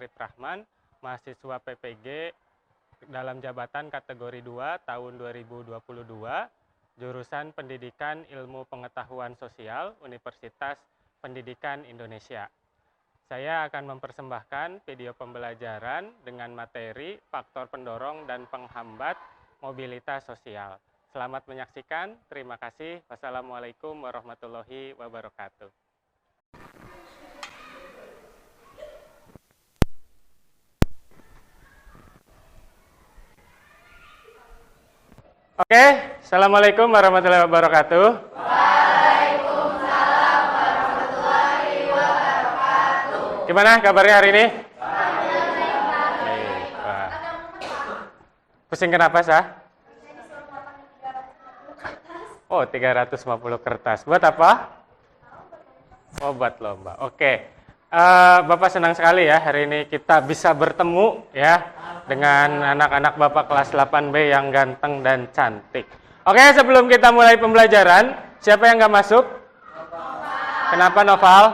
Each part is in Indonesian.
Arif Rahman, mahasiswa PPG dalam jabatan kategori 2 tahun 2022, jurusan Pendidikan Ilmu Pengetahuan Sosial, Universitas Pendidikan Indonesia. Saya akan mempersembahkan video pembelajaran dengan materi faktor pendorong dan penghambat mobilitas sosial. Selamat menyaksikan, terima kasih. Wassalamualaikum warahmatullahi wabarakatuh. Oke, assalamualaikum warahmatullahi wabarakatuh. Waalaikumsalam warahmatullahi wabarakatuh. Gimana kabarnya hari ini? Pusing kenapa, Sah? Oh, 350 kertas. Buat apa? Oh, buat lomba. Oke. Bapak senang sekali ya hari ini kita bisa bertemu ya dengan anak-anak Bapak kelas 8B yang ganteng dan cantik. Oke, sebelum kita mulai pembelajaran, siapa yang nggak masuk? Kenapa, Noval?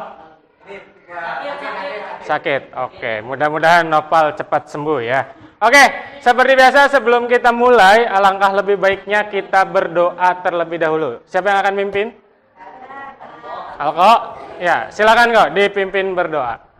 Sakit. Oke, mudah-mudahan Noval cepat sembuh ya. Oke, seperti biasa sebelum kita mulai, alangkah lebih baiknya kita berdoa terlebih dahulu. Siapa yang akan mimpin? Alko? Ya, silakan kok dipimpin berdoa.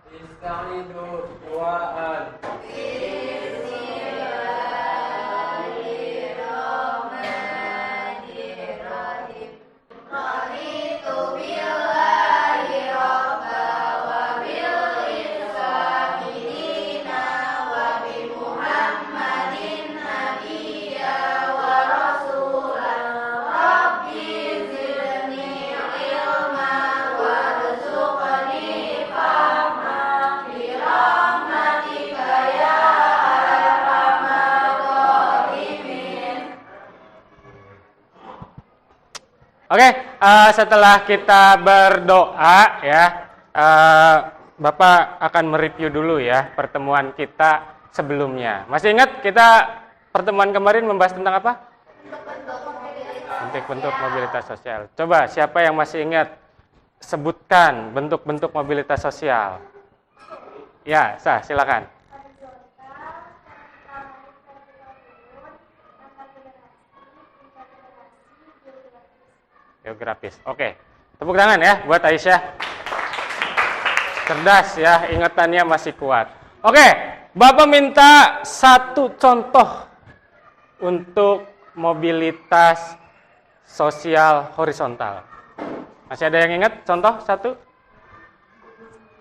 Oke, setelah kita berdoa ya, Bapak akan mereview dulu ya pertemuan kita sebelumnya. Masih ingat kita pertemuan kemarin membahas tentang apa? Bentuk-bentuk mobilitas sosial. Coba siapa yang masih ingat? Sebutkan bentuk-bentuk mobilitas sosial. Ya, Sah, silakan. Geografis. Oke. Tepuk tangan ya buat Aisyah. Cerdas ya, ingatannya masih kuat. Oke, Bapak minta satu contoh untuk mobilitas sosial horizontal. Masih ada yang ingat contoh satu?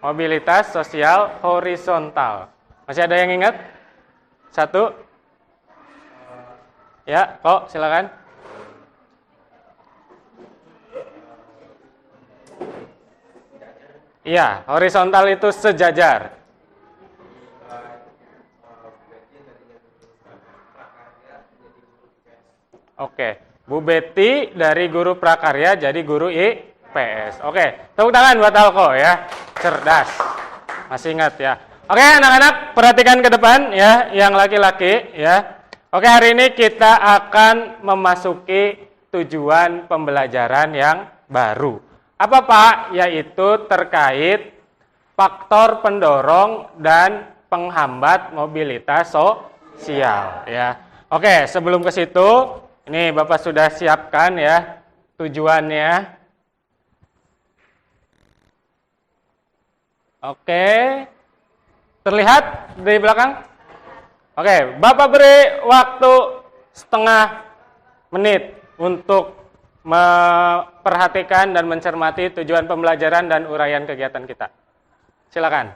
Mobilitas sosial horizontal. Masih ada yang ingat? Satu? Ya, kok silakan. Iya, horizontal itu sejajar. Oke, Bu Betty dari guru prakarya jadi guru IPS. Oke, tepuk tangan buat Alko ya, cerdas. Masih ingat ya. Oke, anak-anak perhatikan ke depan ya, yang laki-laki ya. Oke, hari ini kita akan memasuki tujuan pembelajaran yang baru. Apa Pak? Yaitu terkait faktor pendorong dan penghambat mobilitas sosial ya. Oke, sebelum ke situ, ini Bapak sudah siapkan ya tujuannya. Oke. Terlihat di belakang? Oke, Bapak beri waktu setengah menit untuk memperhatikan dan mencermati tujuan pembelajaran dan uraian kegiatan kita. Silakan.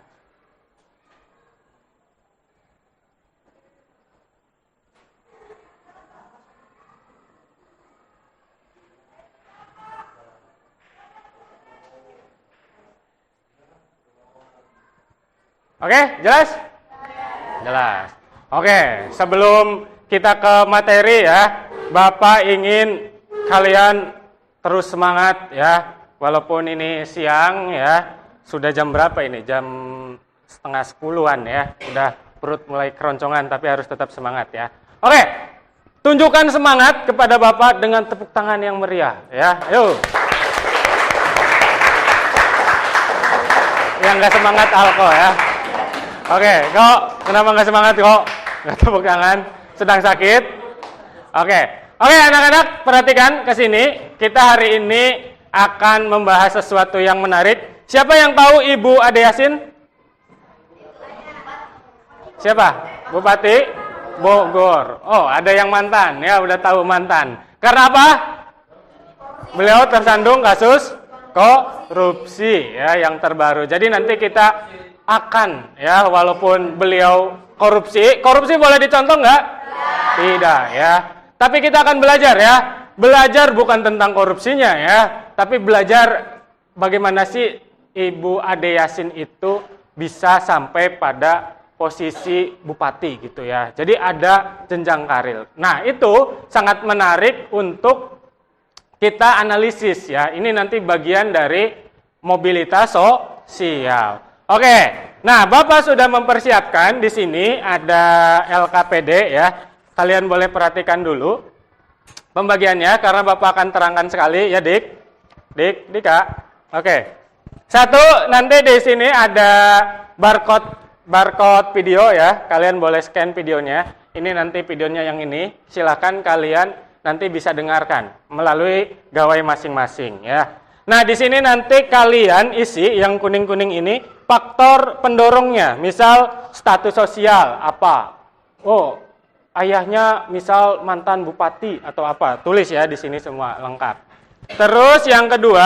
Oke, jelas? Jelas. Oke, sebelum kita ke materi ya, Bapak ingin kalian terus semangat ya, walaupun ini siang ya, sudah jam berapa ini? Jam 9:30-an ya, udah perut mulai keroncongan tapi harus tetap semangat ya. Oke, tunjukkan semangat kepada Bapak dengan tepuk tangan yang meriah ya, ayo. Yang nggak semangat Alko ya. Oke, kok kenapa nggak semangat kok? Nggak tepuk tangan, sedang sakit? Oke, anak-anak perhatikan ke sini. Kita hari ini akan membahas sesuatu yang menarik. Siapa yang tahu Ibu Ade Yasin? Siapa? Bupati Bogor. Oh, ada yang mantan ya, udah tahu mantan. Karena apa? Beliau tersandung kasus korupsi ya yang terbaru. Jadi nanti kita akan ya, walaupun beliau korupsi boleh dicontoh nggak? Tidak ya. Tapi kita akan belajar ya. Belajar bukan tentang korupsinya ya, tapi belajar bagaimana sih Ibu Ade Yasin itu bisa sampai pada posisi bupati gitu ya. Jadi ada jenjang karir. Nah, itu sangat menarik untuk kita analisis ya. Ini nanti bagian dari mobilitas sosial. Oke. Nah, Bapak sudah mempersiapkan di sini ada LKPD ya. Kalian boleh perhatikan dulu pembagiannya karena Bapak akan terangkan sekali ya, Dika. Oke. Satu, nanti di sini ada barcode video ya. Kalian boleh scan videonya. Ini nanti videonya yang ini. Silakan kalian nanti bisa dengarkan melalui gawai masing-masing ya. Nah, di sini nanti kalian isi yang kuning-kuning ini faktor pendorongnya. Misal status sosial apa? Oh, ayahnya misal mantan bupati atau apa? Tulis ya di sini semua lengkap. Terus yang kedua,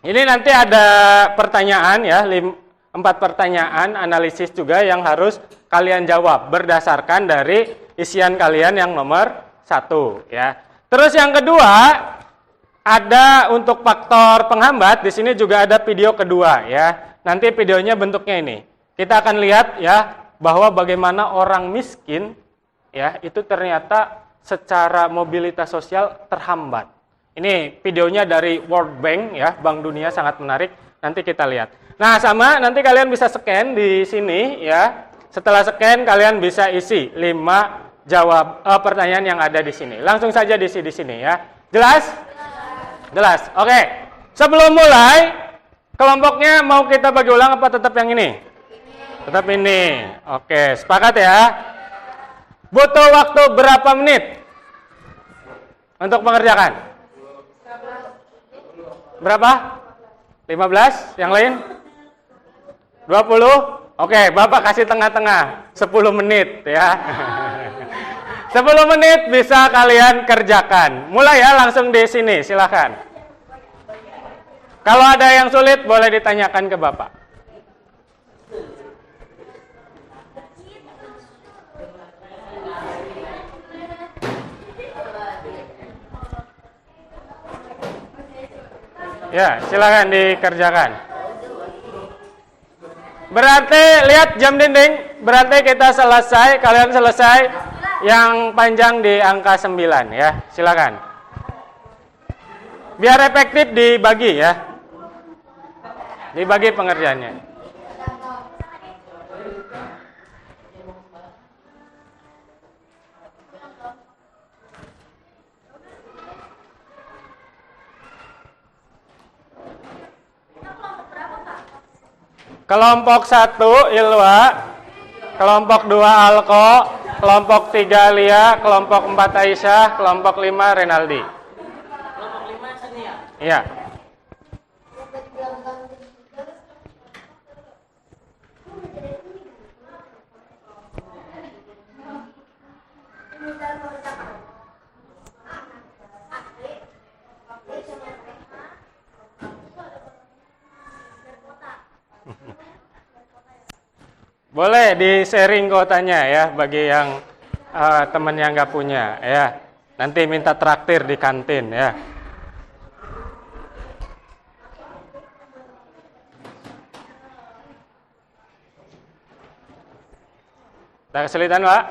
ini nanti ada pertanyaan ya, 4 pertanyaan analisis juga yang harus kalian jawab berdasarkan dari isian kalian yang nomor 1 ya. Terus yang kedua, ada untuk faktor penghambat, di sini juga ada video kedua ya. Nanti videonya bentuknya ini. Kita akan lihat ya bahwa bagaimana orang miskin ya itu ternyata secara mobilitas sosial terhambat. Ini videonya dari World Bank ya, Bank Dunia, sangat menarik. Nanti kita lihat. Nah, sama nanti kalian bisa scan di sini ya. Setelah scan kalian bisa isi 5 pertanyaan yang ada di sini. Langsung saja diisi di sini ya. Jelas? Jelas. Oke. Sebelum mulai, kelompoknya mau kita bagi ulang apa tetap yang ini? Tetap ini. Oke, sepakat ya? Butuh waktu berapa menit untuk mengerjakan? Berapa? 15? Yang lain? 20? Oke, Bapak kasih tengah-tengah. 10 menit ya. 10 menit bisa kalian kerjakan. Mulai ya, langsung di sini, silakan. Kalau ada yang sulit boleh ditanyakan ke Bapak. Ya, silakan dikerjakan. Berarti lihat jam dinding, berarti kita selesai, kalian selesai yang panjang di angka 9 ya. Silakan. Biar efektif dibagi ya. Dibagi pengerjaannya. Kelompok 1 Ilwa, kelompok 2 Alko, kelompok 3 Lia, kelompok 4 Aisyah, kelompok 5 Renaldi. Kelompok 5 Senia. Iya. Boleh di-sharing kotanya ya bagi yang teman yang nggak punya ya. Nanti minta traktir di kantin ya. Tak kesulitan, Pak?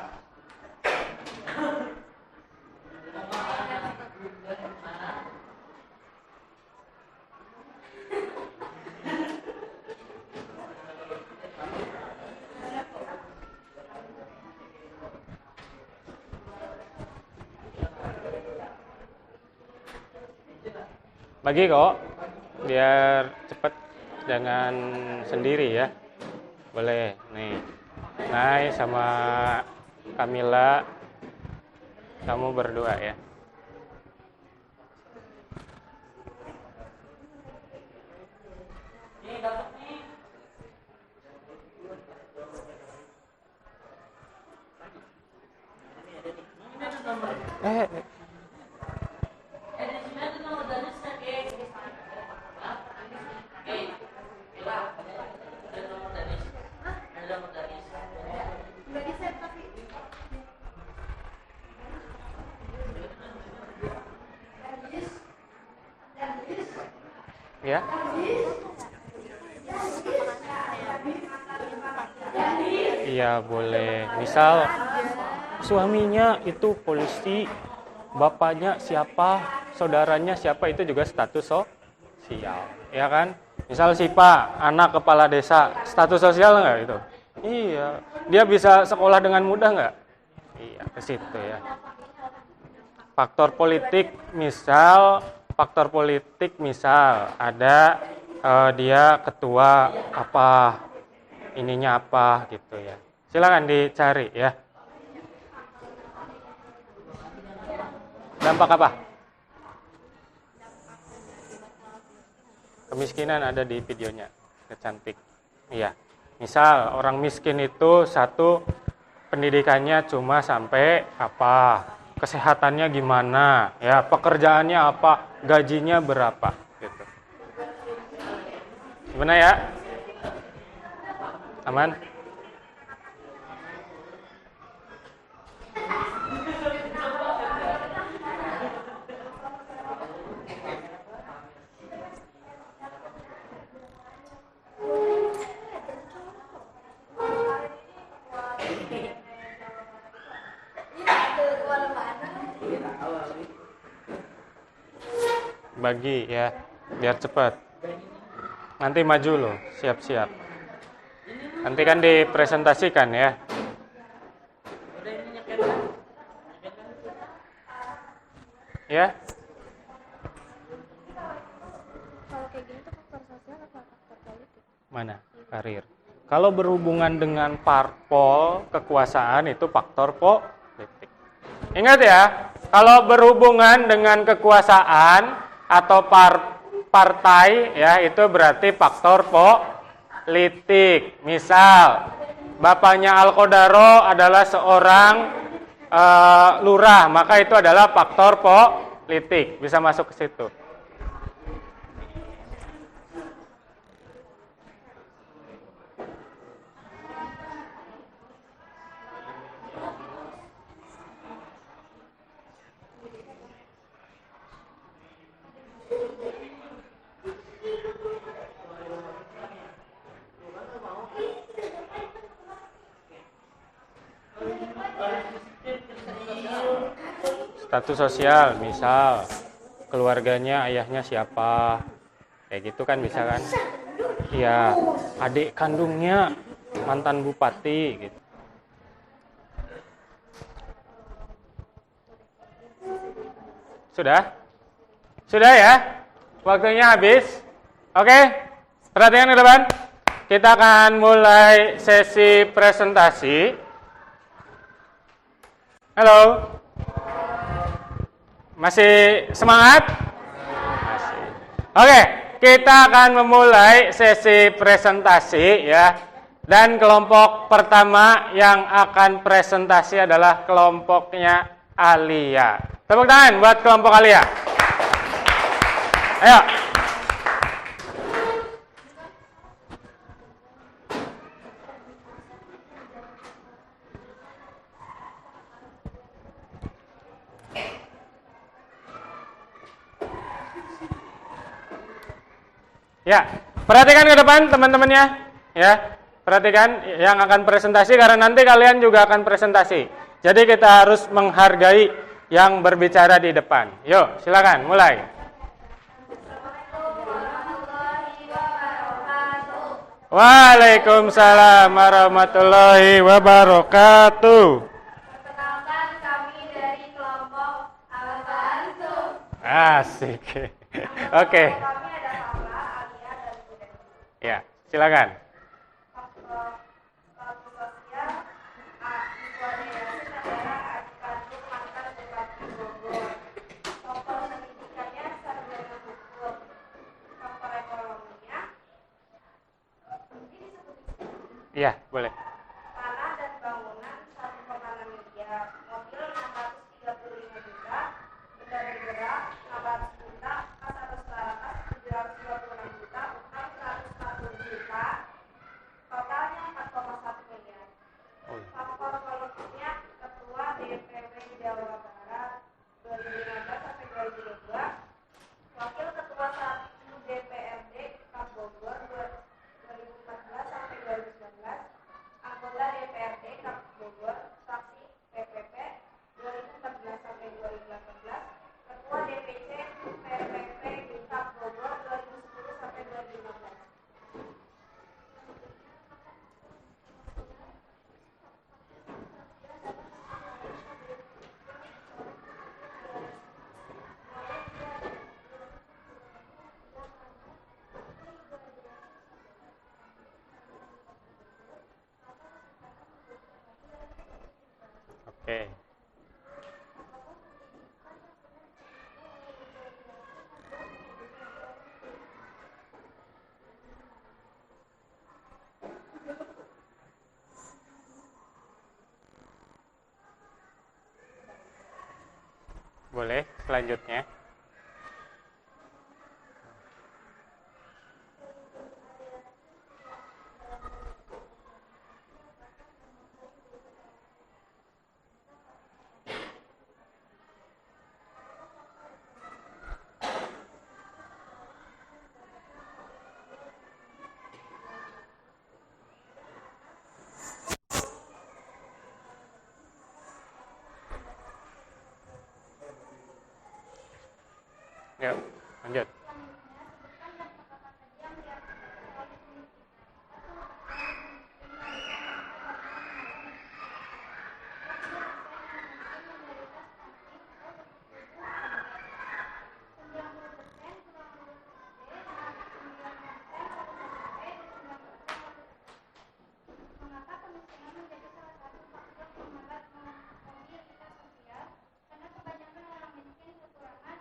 Bagi kok, biar cepat, jangan sendiri ya. Boleh, nih. Nay sama Kamila, kamu berdua ya. Ya. Iya boleh. Misal suaminya itu polisi, bapaknya siapa, saudaranya siapa, itu juga status sosial, ya kan? Misal si Pak, anak kepala desa, status sosial nggak itu? Iya. Dia bisa sekolah dengan mudah nggak? Iya, ke situ ya. Faktor politik misal ada dia ketua apa, ininya apa gitu ya. Silakan dicari ya. Dampak apa? Kemiskinan ada di videonya, kecantik. Iya. Misal orang miskin itu satu, pendidikannya cuma sampai apa, kesehatannya gimana, ya pekerjaannya apa, gajinya berapa, gitu. Gimana ya? Aman? Bagi ya, biar cepat. Nanti maju loh, siap-siap. Nanti kan dipresentasikan ya. Ya. Kalau kayak gini tuh faktor sosial atau faktor politik? Mana? Karir. Kalau berhubungan dengan parpol, kekuasaan itu faktor politik. Ingat ya, kalau berhubungan dengan kekuasaan atau partai ya, itu berarti faktor politik. Misal bapaknya Al-Qodaro adalah seorang lurah, maka itu adalah faktor politik, bisa masuk ke situ. Status sosial, misal keluarganya, ayahnya siapa, kayak gitu kan bisa kan? Iya, adik kandungnya mantan bupati, gitu. Sudah? Sudah ya? Waktunya habis. Oke, perhatikan ke depan. Kita akan mulai sesi presentasi. Halo. Masih semangat? Masih. Oke, kita akan memulai sesi presentasi ya. Dan kelompok pertama yang akan presentasi adalah kelompoknya Alia. Tepuk tangan buat kelompok Alia. Ayo. Ya, perhatikan ke depan teman-temannya, ya. Perhatikan yang akan presentasi karena nanti kalian juga akan presentasi. Jadi kita harus menghargai yang berbicara di depan. Yuk, silakan mulai. Waalaikumsalam warahmatullahi wabarakatuh. Perkenalkan, kami dari kelompok Al-Bantu. Asik. Oke. Kami ada Sarah, Alia, dan Bunda. Ya, silakan. Iya, boleh. Tanah dan bangunan 1,6 miliar, mobil 635 juta, benda bergerak 600 juta, kas atau selaras 726 juta, utang 140 juta, totalnya 4,1 miliar. Oh. Faktor politiknya Ketua DPW Jawa Barat 2015 sampai 2022, Wakil Ketua 1 DPRD Kap Bogor 2014 sampai 2019, anggota DPRD Kap Bogor fraksi PPP 2014 sampai 2018, Ketua DPC PPP Kap Bogor 2010 sampai 2015. Oke. Boleh, selanjutnya. Yuk, lanjut. Mengapa kemiskinan menjadi salah satu faktor penghambat mobilitas sosial? Karena kebanyakan orang miskin kekurangan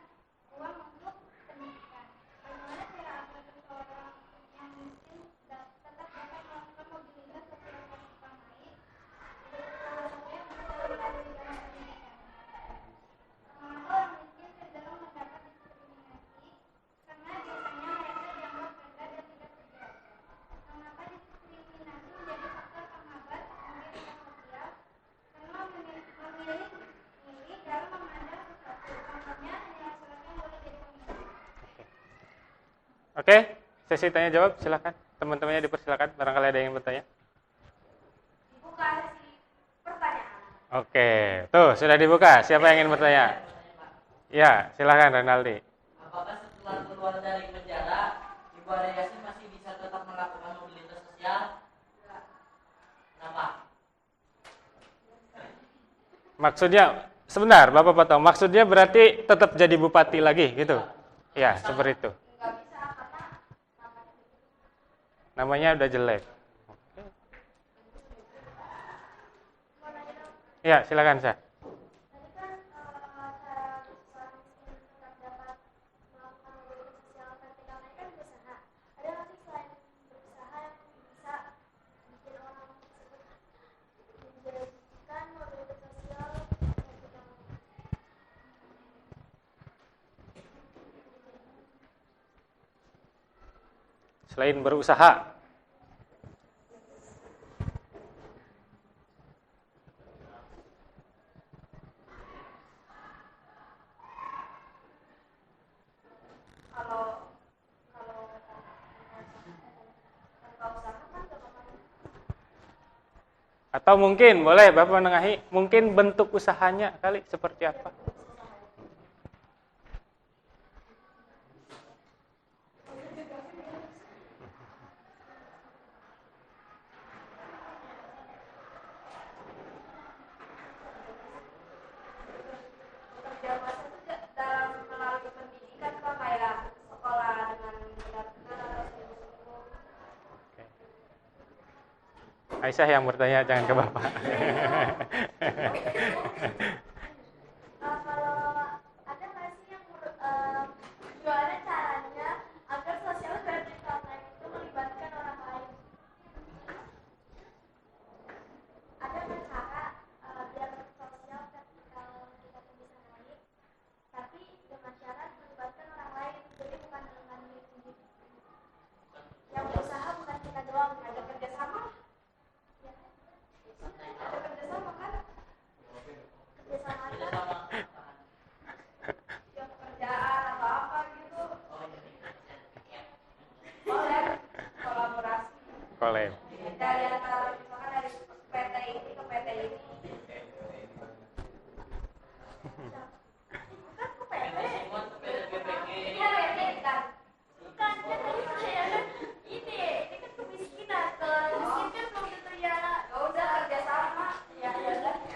uang untuk pendidikan. Bagaimana cara agar seseorang yang miskin tetap dapat melakukan mobilitas sosial yang baik? Salah satunya bisa melalui jalan pendidikan. Mengapa orang miskin cenderung mendapat diskriminasi? Karena biasanya mereka dianggap rendah dan tidak berdaya. Mengapa diskriminasi menjadi faktor penghambat mobilitas sosial? Karena memilih dalam memandang sesuatu. Contohnya, hanya laki-laki yang boleh jadi pemimpin. Oke, sesi tanya jawab, silakan. Teman-temannya dipersilakan, barangkali ada yang ingin bertanya. Dibuka sesi pertanyaan. Oke, tuh sudah dibuka. Siapa yang ingin bertanya? Ya, silakan Renaldi. Apakah setelah keluar dari penjara, Ibu Aryasi masih bisa tetap melakukan mobilitas sosial? Kenapa? Maksudnya, sebentar, Bapak potong. Maksudnya berarti tetap jadi bupati lagi, gitu? Ya, seperti itu. Nggak bisa karena Namanya udah jelek. mau nanya dong. Ya, silakan, Sa. Tadi kan cara seorang miskin tetap dapat melakukan mobilitas sosial vertikal ini kan berusaha. Ada nggak sih selain berusaha yang bisa bikin orang tersebut menjadikan mobilitas sosial vertikal? Selain berusaha. Kalau tanpa usaha kan nggak bakal. Atau mungkin, boleh Bapak menengahi, mungkin bentuk usahanya kali seperti apa? Kerja masa itu dalam melalui pendidikan Pak, kayak sekolah dengan benar-benar atau sungguh-sungguh. Aisyah yang bertanya, jangan ke Bapak. Kalau ada nggak sih yang gimana caranya agar sosial vertikal itu melibatkan orang lain?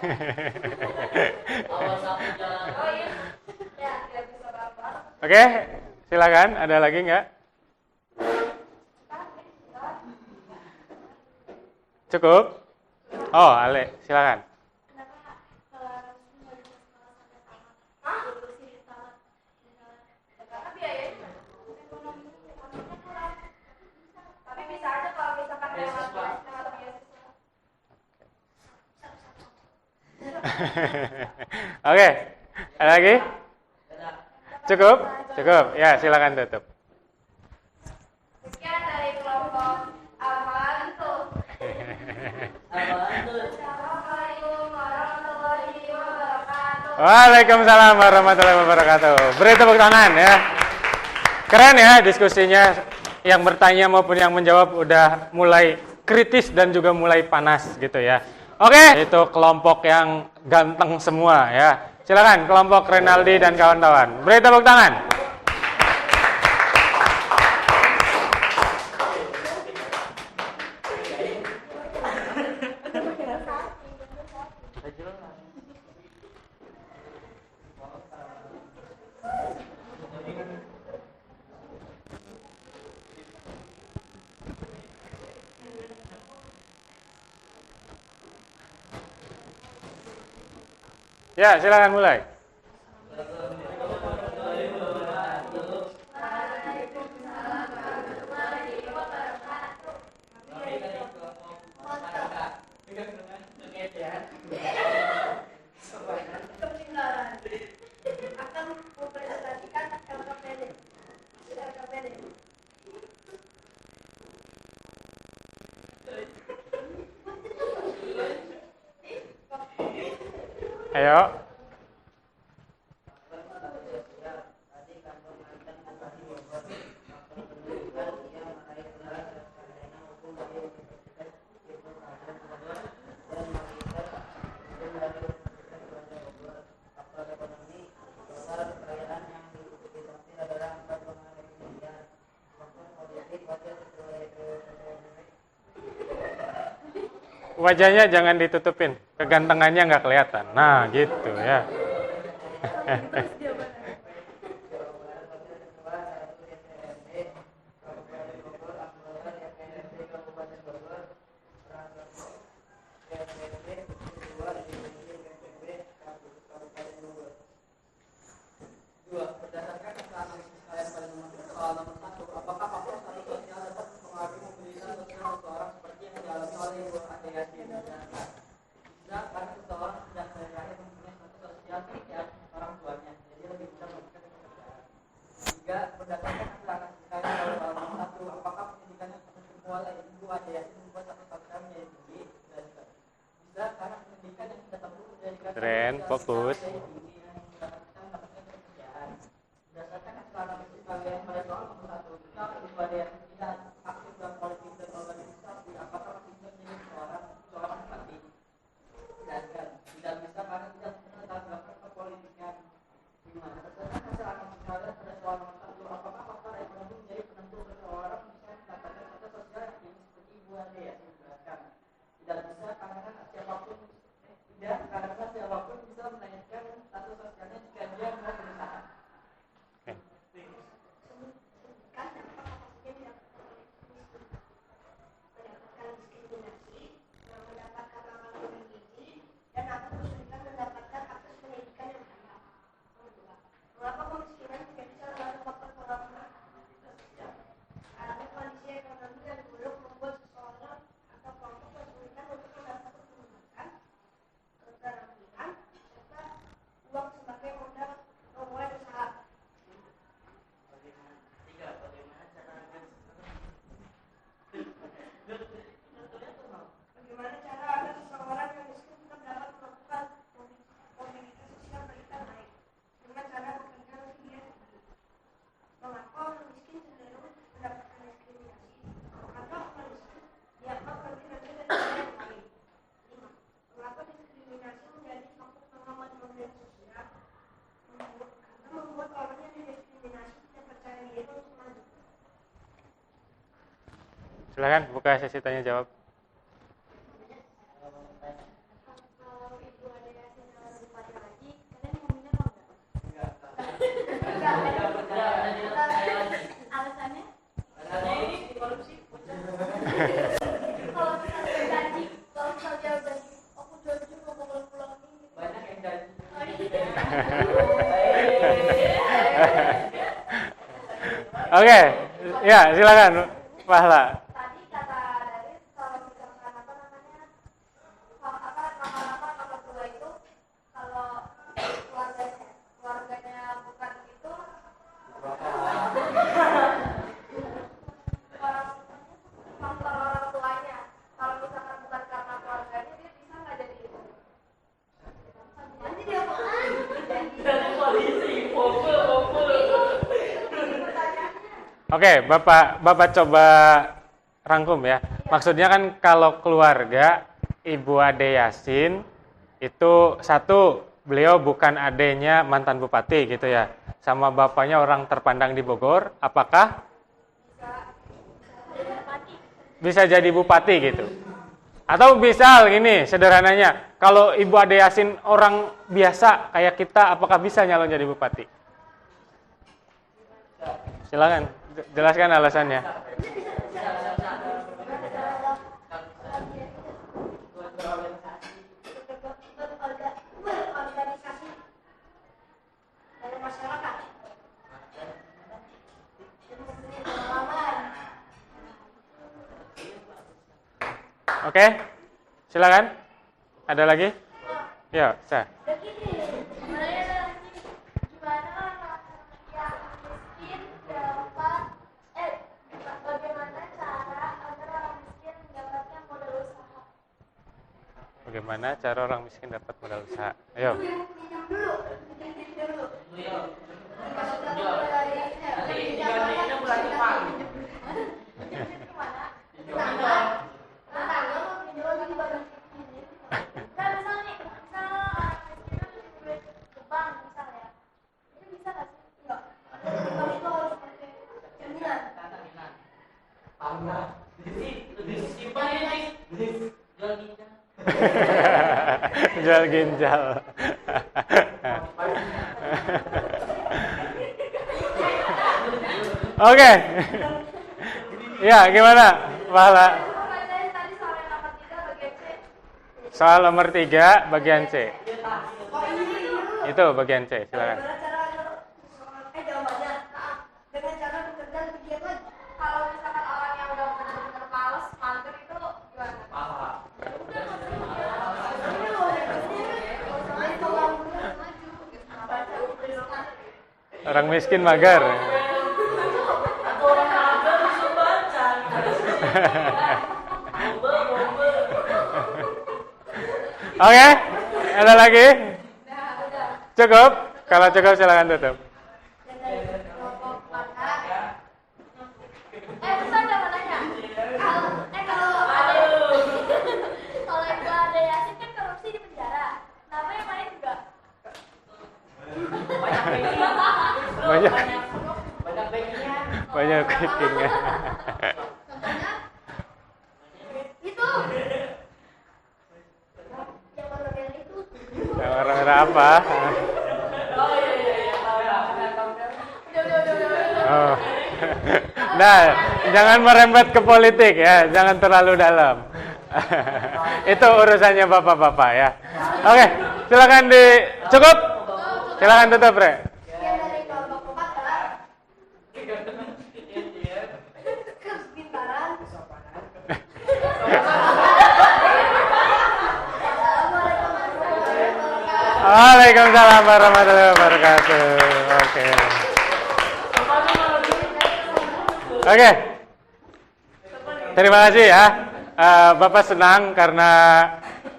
Awas aku jalan. Oh iya. Ya, biar bisa bareng-bareng. Oke, silakan. Ada lagi nggak? Cukup? Oh, Ale, silakan. Kenapa harus dari sekolah sampai tamat? Berurusin tamat. Karena biayanya ekonominya kurang. Tapi bisa aja kalau misalkan lewat beasiswa. Oke, ada lagi? Cukup? Cukup. Ya, silakan tutup. Sekian dari kelompok awalan tuh. Apaan tuh? Assalamualaikum warahmatullahi wabarakatuh. Waalaikumsalam warahmatullahi wabarakatuh. Beri tepuk tangan ya. Keren ya diskusinya. Yang bertanya maupun yang menjawab udah mulai kritis dan juga mulai panas gitu ya. Oke, itu kelompok yang ganteng semua ya. Silakan kelompok Renaldi dan kawan-kawan. Beri tepuk tangan. Ya, silakan mulai. Akan mempresentasikan LKPD. Ayo. Wajahnya jangan ditutupin, kegantengannya nggak kelihatan. Nah, gitu ya. Keren, fokus. Silakan buka sesi tanya jawab. Kalau ibu Oke, ya silakan Fahla. Tadi kata dari kalau misalkan apa namanya kamar kedua itu kalau keluarganya bukan itu faktor orang tuanya. Kalau misalkan bukan karena keluarganya dia bisa nggak jadi itu? Nanti dia Dari polisi, mobil. Oke, Bapak coba rangkum ya. Maksudnya kan kalau keluarga Ibu Ade Yasin itu satu, beliau bukan adenya mantan bupati gitu ya. Sama bapaknya orang terpandang di Bogor, apakah bisa jadi bupati gitu? Atau bisa gini sederhananya, kalau Ibu Ade Yasin orang biasa kayak kita, apakah bisa nyalon jadi bupati? Silakan jelaskan alasannya. berorganisasi dari masyarakat. Oke, silakan. Ada lagi? Ya, saya. Bagaimana cara orang miskin dapat modal usaha? Ayo. Jual ginjal. Oke. Ya, gimana, Pahala? Soal nomor 3 bagian C. Itu bagian C, silakan. Jawabannya dengan cara bekerja lebih giat lagi. Kalau misalkan orang yang udah benar-benar males, mager itu gimana? Orang miskin mager. Orang mager bisa baca. Oke, ada lagi? Cukup? Kalau cukup silakan tutup. Pesan jangan nanya. Kalau Ibu Ade Yasin kan korupsi di penjara. Kenapa yang lain enggak? Banyak Banyak backingnya. banyak backingnya. Contohnya itu. Yang warna itu. Orang-orang apa? Oh iya. Udah. Oh. Nah, jangan merembet ke politik ya, jangan terlalu dalam. Itu urusannya bapak-bapak ya. Oke, silakan cukup. Silakan tutup, Bre. Yang dari kelompok 4 adalah kepintaran. Waalaikumsalam warahmatullahi wabarakatuh. Oke. Oke. Terima kasih ya. Bapak senang karena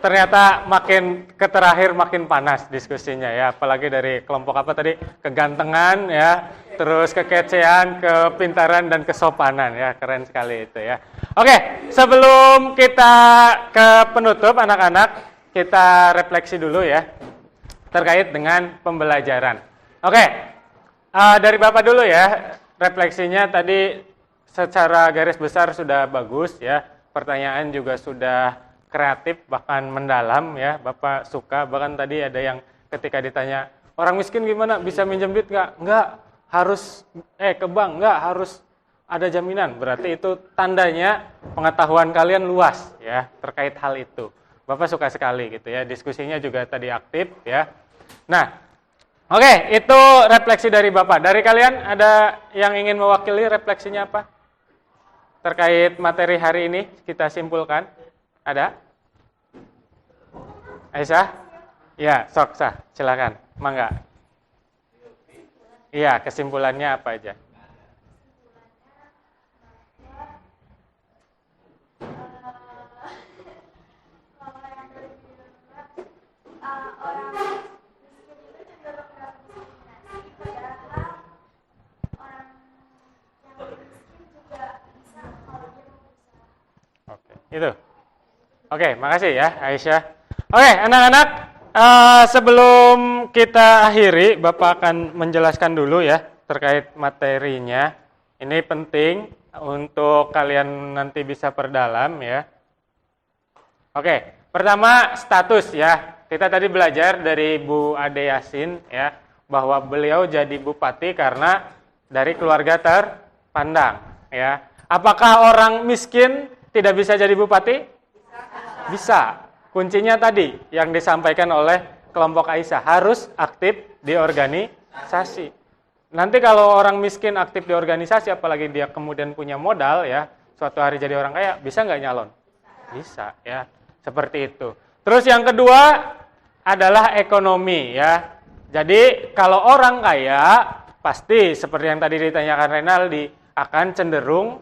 ternyata makin ke terakhir makin panas diskusinya ya. Apalagi dari kelompok apa tadi? Kegantengan ya, terus kekecehan, kepintaran dan kesopanan ya. Keren sekali itu ya. Oke, sebelum kita ke penutup anak-anak, kita refleksi dulu ya terkait dengan pembelajaran. Oke, dari Bapak dulu ya, refleksinya tadi secara garis besar sudah bagus ya, pertanyaan juga sudah kreatif bahkan mendalam ya, Bapak suka, bahkan tadi ada yang ketika ditanya, orang miskin gimana, bisa minjem duit nggak? Nggak, harus ke bank, nggak, harus ada jaminan, berarti itu tandanya pengetahuan kalian luas ya terkait hal itu. Bapak suka sekali gitu ya, diskusinya juga tadi aktif ya. Nah, Oke, itu refleksi dari Bapak. Dari kalian ada yang ingin mewakili refleksinya apa? Terkait materi hari ini kita simpulkan. Ada? Aisyah? Ya, sok sah. Silakan. Mangga. Iya, kesimpulannya apa aja? Itu. Oke, makasih ya Aisyah. Oke, anak-anak, sebelum kita akhiri, Bapak akan menjelaskan dulu ya terkait materinya. Ini penting untuk kalian nanti bisa perdalam ya. Oke, pertama status ya. Kita tadi belajar dari Bu Ade Yasin ya, bahwa beliau jadi bupati karena dari keluarga terpandang ya. Apakah orang miskin tidak bisa jadi bupati? Bisa. Kuncinya tadi yang disampaikan oleh kelompok Aisyah, harus aktif di organisasi. Nanti kalau orang miskin aktif di organisasi, apalagi dia kemudian punya modal ya, suatu hari jadi orang kaya, bisa nggak nyalon? Bisa ya, seperti itu. Terus yang kedua adalah ekonomi ya. Jadi kalau orang kaya, pasti seperti yang tadi ditanyakan Renaldi, akan cenderung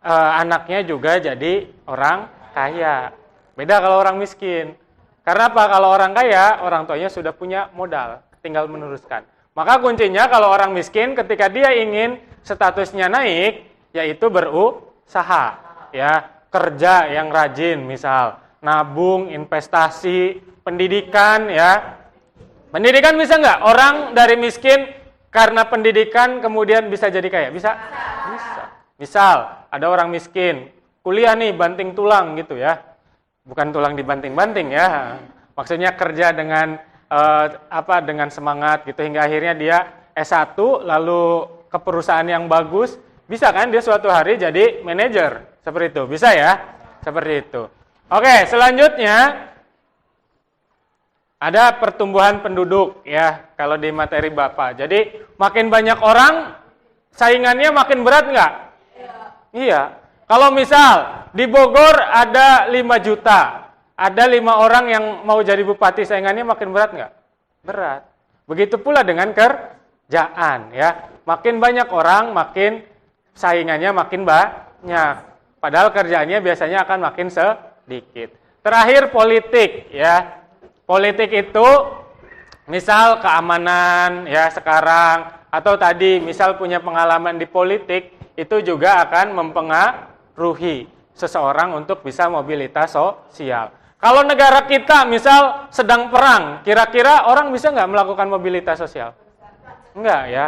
anaknya juga jadi orang kaya. Beda kalau orang miskin. Karena apa? Kalau orang kaya, orang tuanya sudah punya modal, tinggal meneruskan. Maka kuncinya kalau orang miskin ketika dia ingin statusnya naik, yaitu berusaha, ya, kerja yang rajin, misal nabung, investasi, pendidikan, ya. Pendidikan bisa nggak? Orang dari miskin karena pendidikan kemudian bisa jadi kaya? Bisa? Bisa. Misal, ada orang miskin, kuliah nih, banting tulang gitu ya. Bukan tulang dibanting-banting ya. Maksudnya kerja dengan dengan semangat gitu, hingga akhirnya dia S1, lalu ke perusahaan yang bagus. Bisa kan dia suatu hari jadi manajer? Seperti itu. Bisa ya? Seperti itu. Oke, selanjutnya ada pertumbuhan penduduk ya, kalau di materi Bapak. Jadi makin banyak orang, saingannya makin berat nggak? Iya. Kalau misal di Bogor ada 5 juta, ada 5 orang yang mau jadi bupati, saingannya makin berat nggak? Berat. Begitu pula dengan kerjaan ya. Makin banyak orang, makin saingannya makin banyak. Padahal kerjaannya biasanya akan makin sedikit. Terakhir politik ya. Politik itu misal keamanan ya sekarang, atau tadi misal punya pengalaman di politik, itu juga akan mempengaruhi seseorang untuk bisa mobilitas sosial. Kalau negara kita misal sedang perang, kira-kira orang bisa nggak melakukan mobilitas sosial? Enggak ya.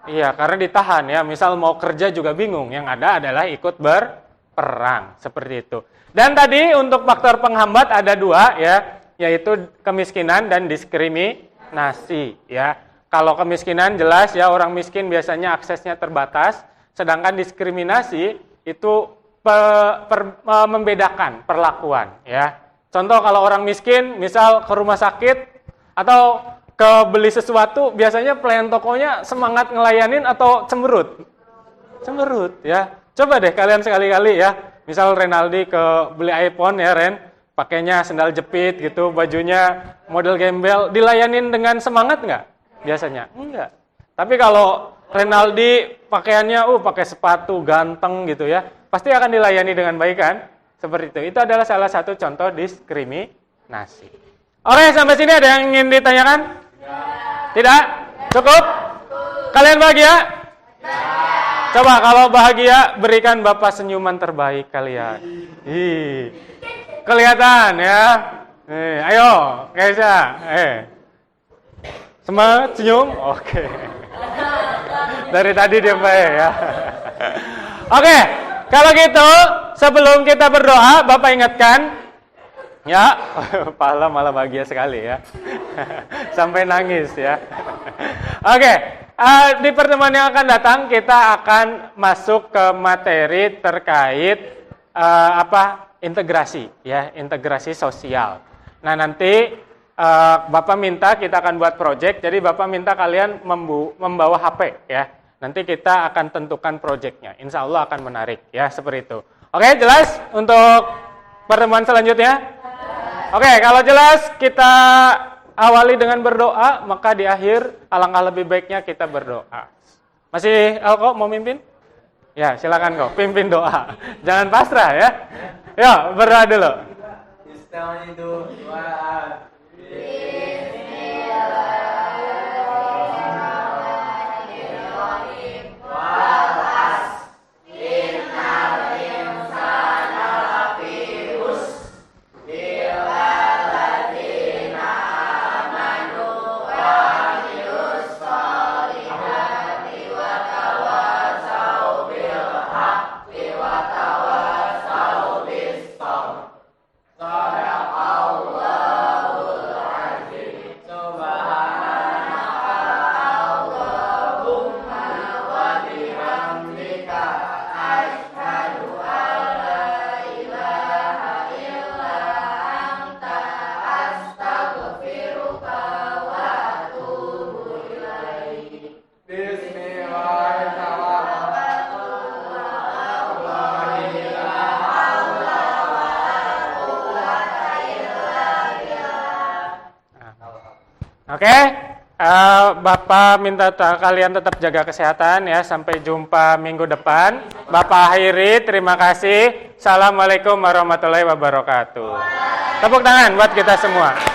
Iya, karena ditahan ya. Misal mau kerja juga bingung, yang ada adalah ikut berperang, seperti itu. Dan tadi untuk faktor penghambat ada 2 ya, yaitu kemiskinan dan diskriminasi ya. Kalau kemiskinan jelas ya, orang miskin biasanya aksesnya terbatas, sedangkan diskriminasi itu membedakan perlakuan ya. Contoh kalau orang miskin misal ke rumah sakit atau ke beli sesuatu, biasanya pelayan tokonya semangat ngelayanin atau cemberut? Cemberut ya. Coba deh kalian sekali-kali ya. Misal Renaldi ke beli iPhone ya Ren, pakainya sendal jepit gitu, bajunya model gembel, dilayanin dengan semangat nggak? Biasanya enggak. Tapi kalau Renaldi pakaiannya pakai sepatu ganteng gitu ya, pasti akan dilayani dengan baik kan? Seperti itu. Itu adalah salah satu contoh diskriminasi. Oke, sampai sini ada yang ingin ditanyakan? Ya. Tidak? Cukup? Kalian bahagia? Ya. Coba kalau bahagia, berikan Bapak senyuman terbaik kalian. Kelihatan ya. Ayo, Kaisa. Semangat, senyum? Oke. Dari tadi dia baik ya. Oke, kalau gitu sebelum kita berdoa, Bapak ingatkan ya, Pahala malah bahagia sekali ya. Sampai nangis ya. Oke, di pertemuan yang akan datang kita akan masuk ke materi terkait integrasi ya, integrasi sosial. Nah, nanti Bapak minta kita akan buat project, jadi Bapak minta kalian membawa HP ya. Nanti kita akan tentukan projectnya. Insya Allah akan menarik ya, seperti itu. Oke, jelas untuk pertemuan selanjutnya? Oke, kalau jelas kita awali dengan berdoa, maka di akhir alangkah lebih baiknya kita berdoa. Masih Alko mau mimpin? Ya, silakan kok, pimpin doa. Jangan pasrah ya. Ya, berdoa dulu. Oke, Bapak minta kalian tetap jaga kesehatan ya. Sampai jumpa minggu depan. Bapak akhiri, terima kasih. Assalamualaikum warahmatullahi wabarakatuh. Tepuk tangan buat kita semua.